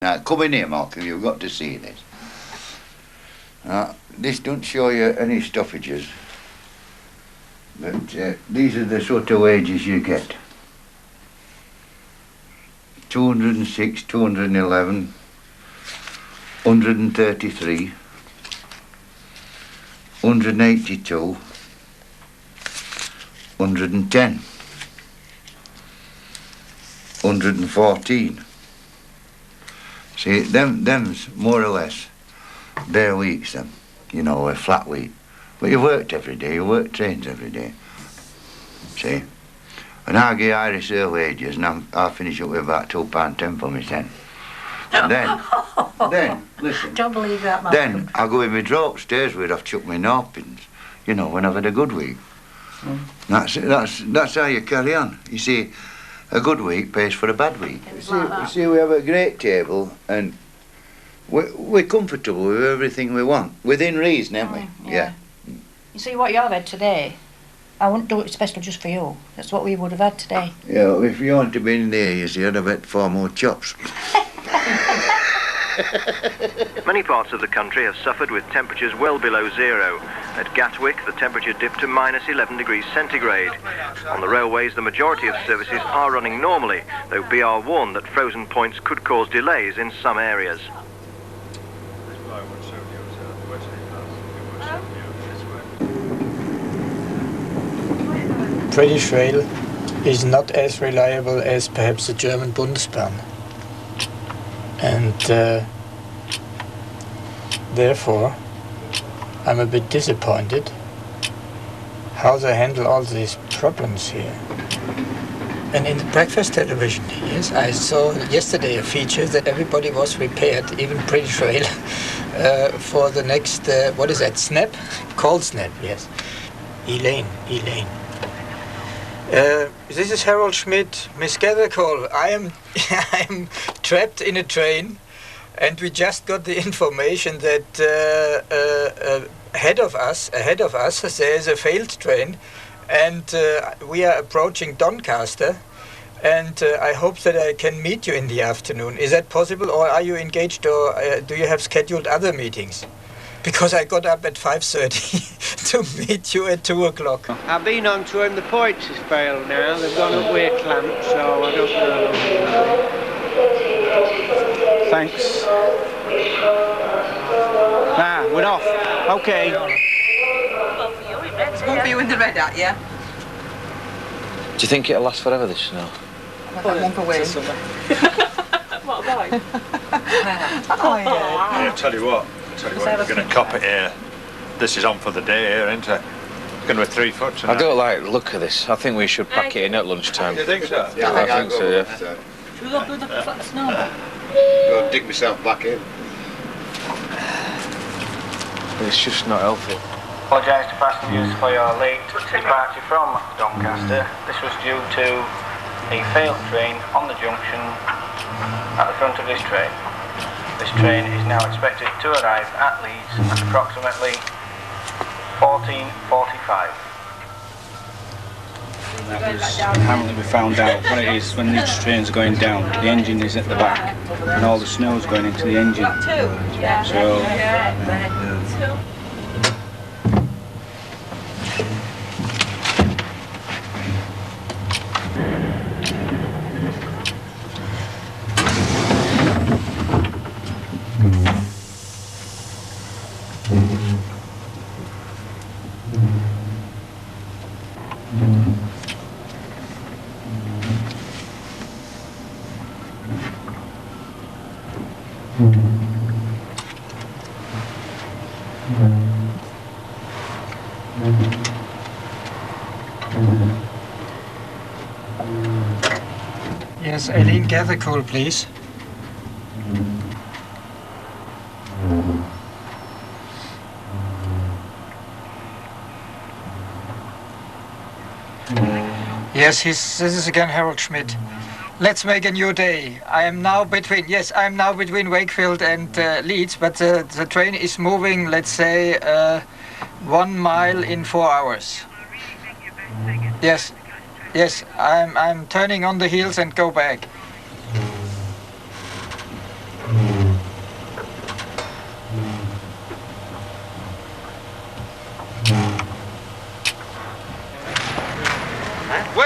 Now, come in here, Malcolm, you've got to see this. This don't show you any stoppages, but these are the sort of wages you get. 206, 211, 133, 182, 110, 114. See, them's more or less bare weeks, them. You know, a flat week. But you worked every day, you worked trains every day. See? And I give Irish their wages, and I'll finish up with about £2.10 for my 10. And then, listen. Don't believe that, Malcolm. Then I'll go in my drawer upstairs where I've chucked my napkins, you know, when I've had a good week. That's how you carry on. You see, a good week pays for a bad week. You see, we have a great table, and we're comfortable with everything we want, within reason, aren't we? Yeah. You see, what you've had today, I wouldn't do it special just for you. That's what we would have had today. Yeah, well, if you wanted to be in there, you see, I'd have had 4 more chops. Many parts of the country have suffered with temperatures well below zero. At Gatwick, the temperature dipped to minus 11 degrees centigrade. On the railways, the majority of services are running normally, though BR warned that frozen points could cause delays in some areas. British Rail is not as reliable as perhaps the German Bundesbahn. And therefore, I'm a bit disappointed how they handle all these problems here. And in the breakfast television, yes, I saw yesterday a feature that everybody was prepared, even British Rail, for the next, what is that, snap? Cold snap, yes. Elaine. This is Harold Schmidt, Miss Gathercole. I am trapped in a train, and we just got the information that ahead of us there is a failed train, and we are approaching Doncaster, and I hope that I can meet you in the afternoon. Is that possible, or are you engaged, or do you have scheduled other meetings? Because I got up at 5:30 to meet you at 2 o'clock. I've been on to him, the points has failed now. They've gone up with a clamp, so I don't know. Thanks. We're off. Okay. It's one for you in the red hat, yeah? Do you think it'll last forever, this snow? One for Wayne. What about? Oh, yeah. Yeah, tell you what, we're going to cop it here. This is on for the day here, isn't it? It's going to be 3 foot tonight. I don't like the look of this. I think we should pack it in at lunchtime. You think so? Yeah, I think so, yeah. Should we go through the snow? Go dig myself back in. It's just not healthy. Apologise to passengers for your late departure from Doncaster. This was due to a failed train on the junction at the front of this train. This train is now expected to arrive at Leeds at approximately 14:45. Apparently we found out what it is when these trains are going down. The engine is at the back and all the snow is going into the engine. So Yes, Eileen Gathercole, please. Yes, this is again Harold Schmidt. Let's make a new day. I am now between Wakefield and Leeds, but the train is moving, let's say, 1 mile in 4 hours. Yes, I'm turning on the heels and go back.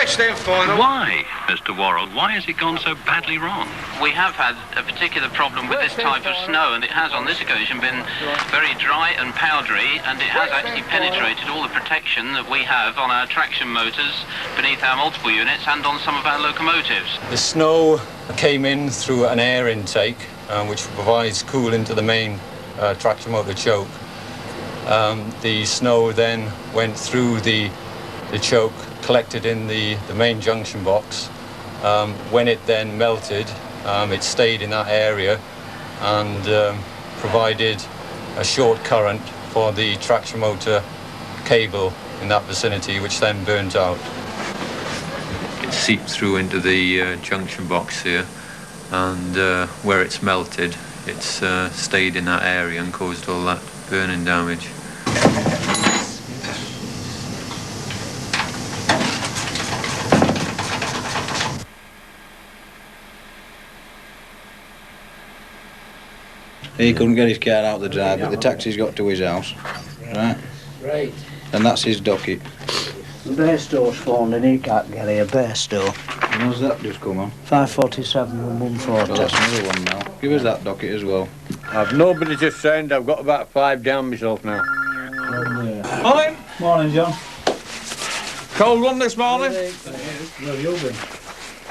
Next in final. Why, Mr. Worrell, why has it gone so badly wrong? We have had a particular problem with this type of snow, and it has on this occasion been very dry and powdery, and it has actually penetrated all the protection that we have on our traction motors beneath our multiple units and on some of our locomotives. The snow came in through an air intake, which provides cooling to the main traction motor choke. The snow then went through the choke, collected in the main junction box. When it then melted, it stayed in that area and provided a short current for the traction motor cable in that vicinity, which then burnt out. It seeped through into the junction box here, and where it's melted, it's stayed in that area and caused all that burning damage. He couldn't get his car out the drive, but the taxi's got to his house. Right. Right. And that's his docket. The Bairstow's phoned and he can't get here, Bairstow. When's that just come on? 5:47 and 1:40. Well, that's another one now. Give us that docket as well. I've nobody to send, I've got about 5 down myself now. Morning. Morning, John. Cold one this morning? Where have you been?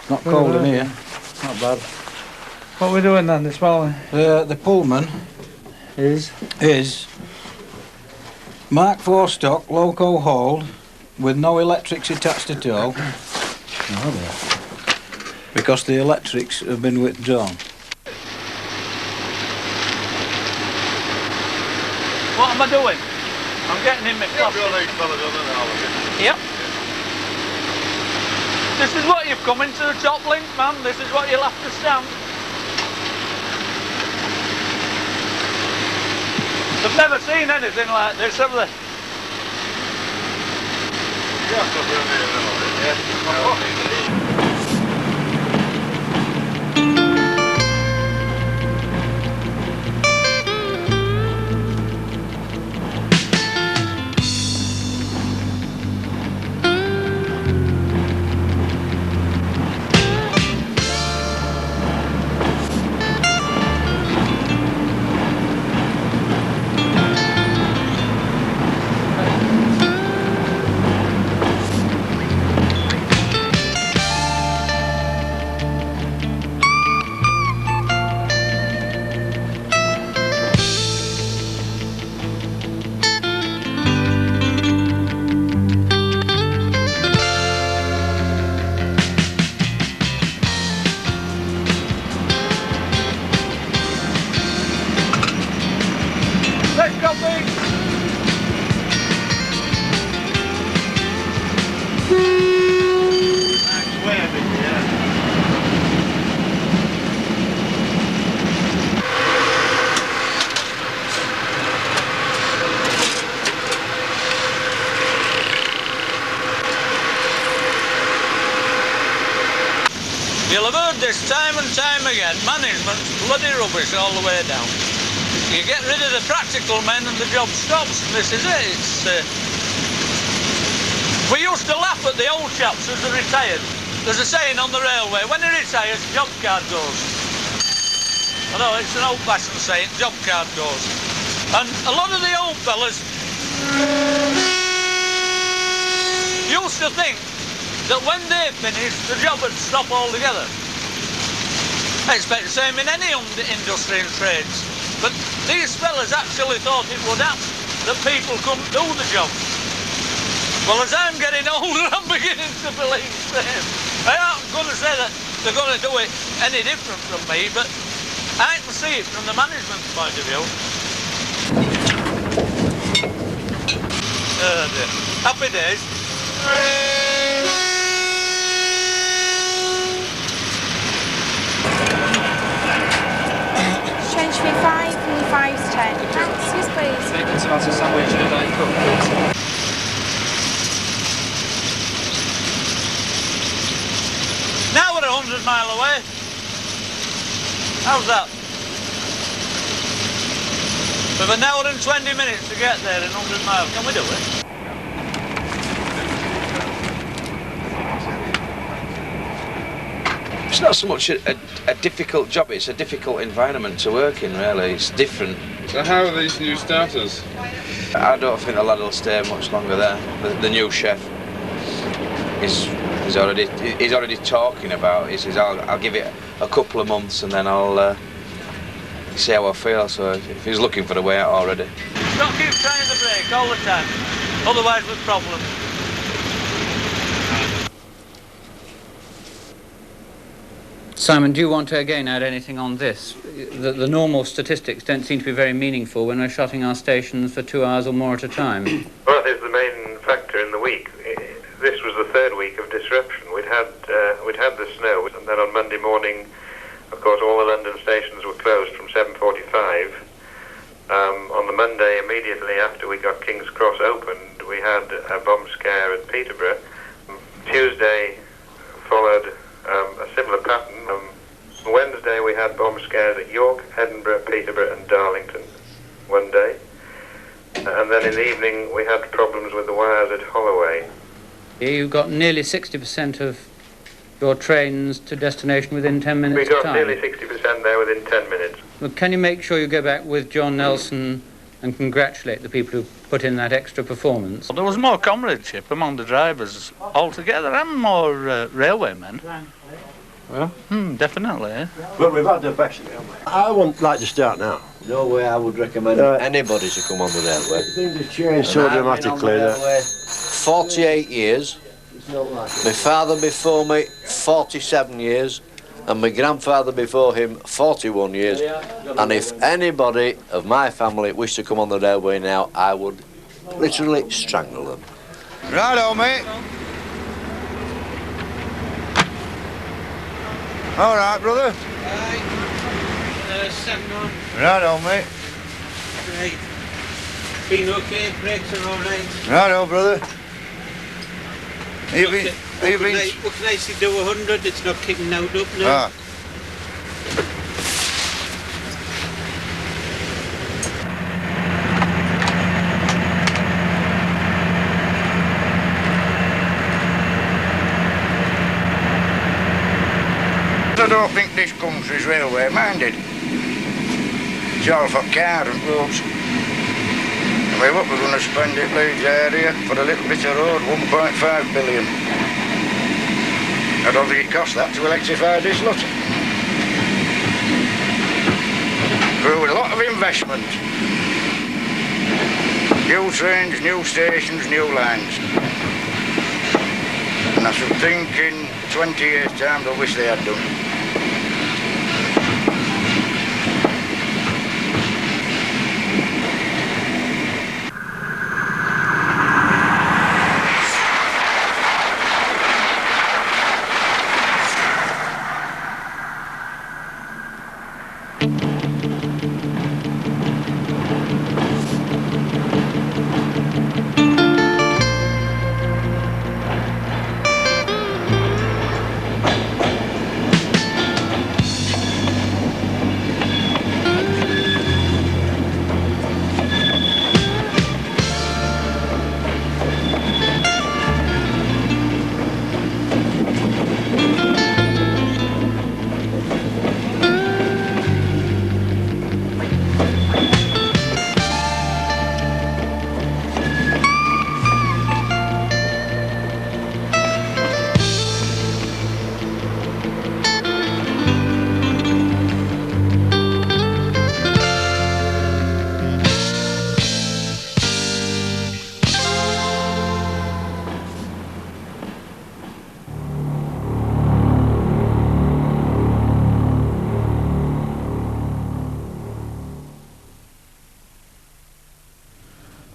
Not cold in here. Not bad. What are we doing then this morning? The Pullman is Mark IV stock, loco hauled, with no electrics attached at all. Because the electrics have been withdrawn. What am I doing? I'm getting in my class. Yep. This is what you've come into the top link, man. This is what you'll have to stand. They've never seen anything like this, have they? You'll have heard this time and time again. Management's bloody rubbish all the way down. You get rid of the practical men and the job stops. This is it. We used to laugh at the old chaps as they retired. There's a saying on the railway, when he retires, job card goes. I know, it's an old-fashioned saying, job card goes. And a lot of the old fellas used to think that when they finished, the job would stop altogether. I expect the same in any industry and trades. But these fellas actually thought it would happen, that people couldn't do the job. Well, as I'm getting older, I'm beginning to believe the same. I aren't going to say that they're going to do it any different from me, but I can see it from the management's point of view. Oh dear. Happy days. Change me 5 and 5's 10. Thanks, yes please. Bacon tomato sandwich and a Diet Coke, please. Now we're 100 mile away. How's that? We have an hour and 20 minutes to get there in 100 miles. Can we do it? not so much a difficult job, it's a difficult environment to work in, really. It's different. So how are these new starters? I don't think the lad will stay much longer there. The new chef he's already talking about. He says, I'll give it a couple of months and then I'll see how I feel. So if he's looking for a way out already. Don't keep trying the brake all the time, otherwise with problems. Simon, do you want to again add anything on this? The normal statistics don't seem to be very meaningful when we're shutting our stations for 2 hours or more at a time. Well, that is the main factor in the week. This was the third week of disruption. We'd had the snow, and then on Monday morning, of course, all the London stations were closed from 7:45. On the Monday, immediately after we got King's Cross opened, we had a bomb scare at Peterborough. Tuesday followed a similar pattern. Wednesday we had bomb scares at York, Edinburgh, Peterborough and Darlington one day. And then in the evening we had problems with the wires at Holloway. You got nearly 60% of your trains to destination within 10 minutes We got time. nearly 60% there within 10 minutes. Well, can you make sure you go back with John Nelson and congratulate the people who put in that extra performance? There was more comradeship among the drivers altogether and more railwaymen. Well, definitely. But we've had the best, haven't we? I wouldn't like to start now. No way I would recommend anybody to come on the railway. Things have changed so dramatically that 48 years. My father before me, 47 years. And my grandfather before him, 41 years. And if anybody of my family wished to come on the railway now, I would literally strangle them. Righto, mate. All right, brother. Righto, mate. Right. Been okay, brakes are all right. Righto, brother. What can I see do 100? It's not kicking out up now. Ah. I don't think this country's railway minded. It's all for car and roads. I mean, what we're going to spend at Leeds area for a little bit of road, 1.5 billion. I don't think it costs that to electrify this lot. Through a lot of investment. New trains, new stations, new lines. And I should think in 20 years' time they'll wish they had done.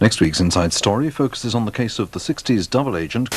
Next week's Inside Story focuses on the case of the 60s double agent